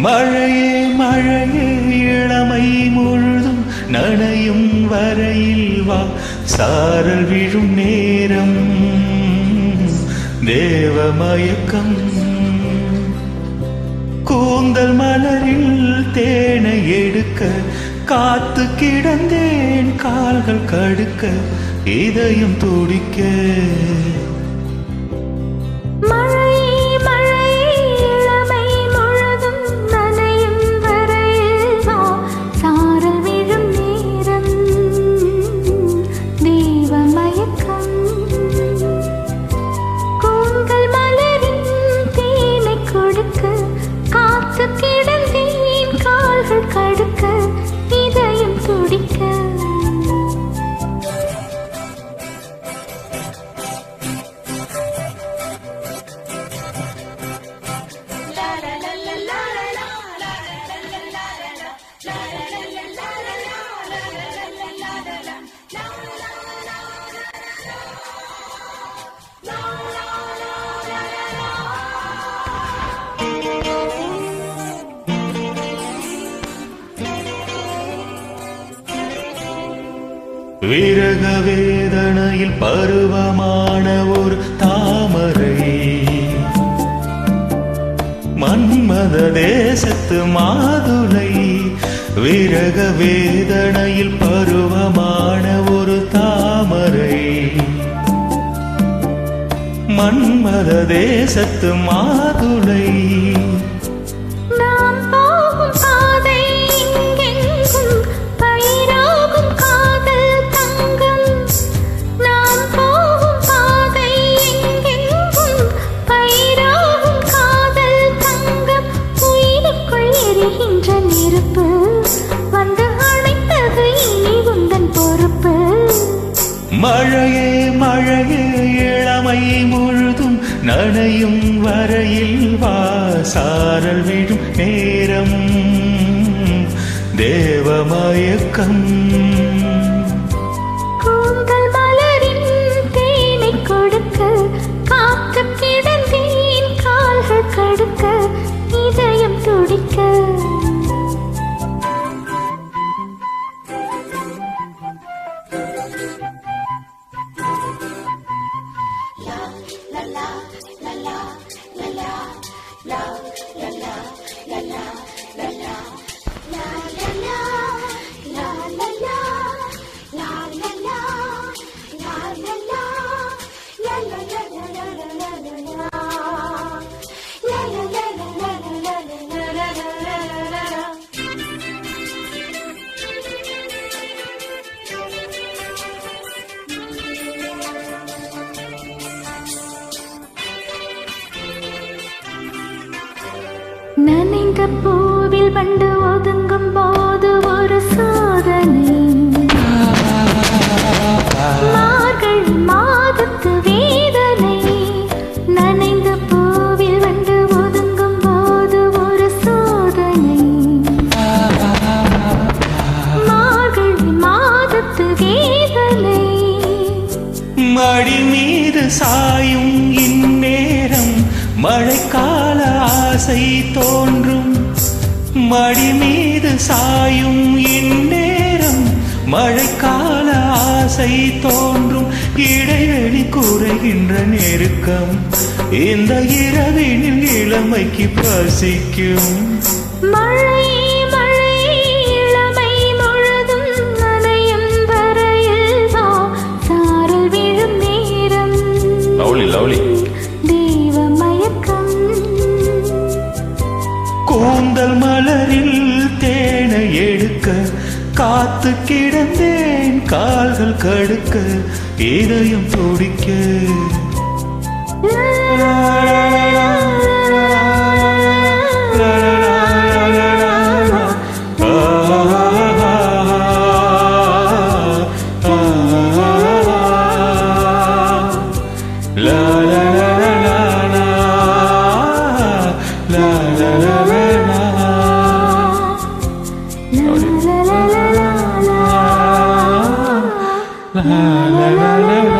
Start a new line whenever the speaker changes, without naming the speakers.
மழையே மழையே இளமை முழுதும் நனையும் வரையில் வா சாரல் விழும் நேரம் தேவமயக்கம் கூந்தல் மலரில் தேனை எடுக்க காத்து கிடந்தேன் கால்கள் கடுக்க இதயம் துடிக்க விரக வேதனையில் பருவமான ஒரு தாமரை மன்மத தேசத்து மாதுளை விரக வேதனையில் பருவமான ஒரு தாமரை மன்மத தேசத்து மாதுளை மழையே மழையே இளமை முழுதும் நனையும் வரையில் வா சாரல் விழும் நேரம் தேவமயக்கம்
கூந்தல் மலரின் தேனை கொடுக்க காத்து கிடந்தேன் கால்கள் கடுக்க இதயம் துடிக்க நனைந்த பூவில் வண்டு ஒதுங்கும் போது ஒரு சோதனை மார்கழி மாதத்து வேதனை நனைந்த பூவில் வண்டு ஒதுங்கும் போது ஒரு சோதனை மார்கழி மாதத்து வேதனை
மடி மீது சாயும் இந்நேரம் மழைக்கால ஆசை தோன்றும் மடி மீது சாயும் இந்நேரம் மழைக்கால ஆசை தோன்றும் இடைவெளி குறைகின்ற நெருக்கம் இந்த இரவினில் இளமைக்கு பசிக்கும்
மழை மழை இளமை முழுதும் நனையும் வரையில் வா சாரல் விழும் நேரம்
லவ்லி லவ்லி கூந்தல் மலரில் தேனை எடுக்க காத்து கிடந்தேன் கால்கள் கடுக்க இதயம் துடிக்க
la la la la la la
லா, லா, லா, லா, லா.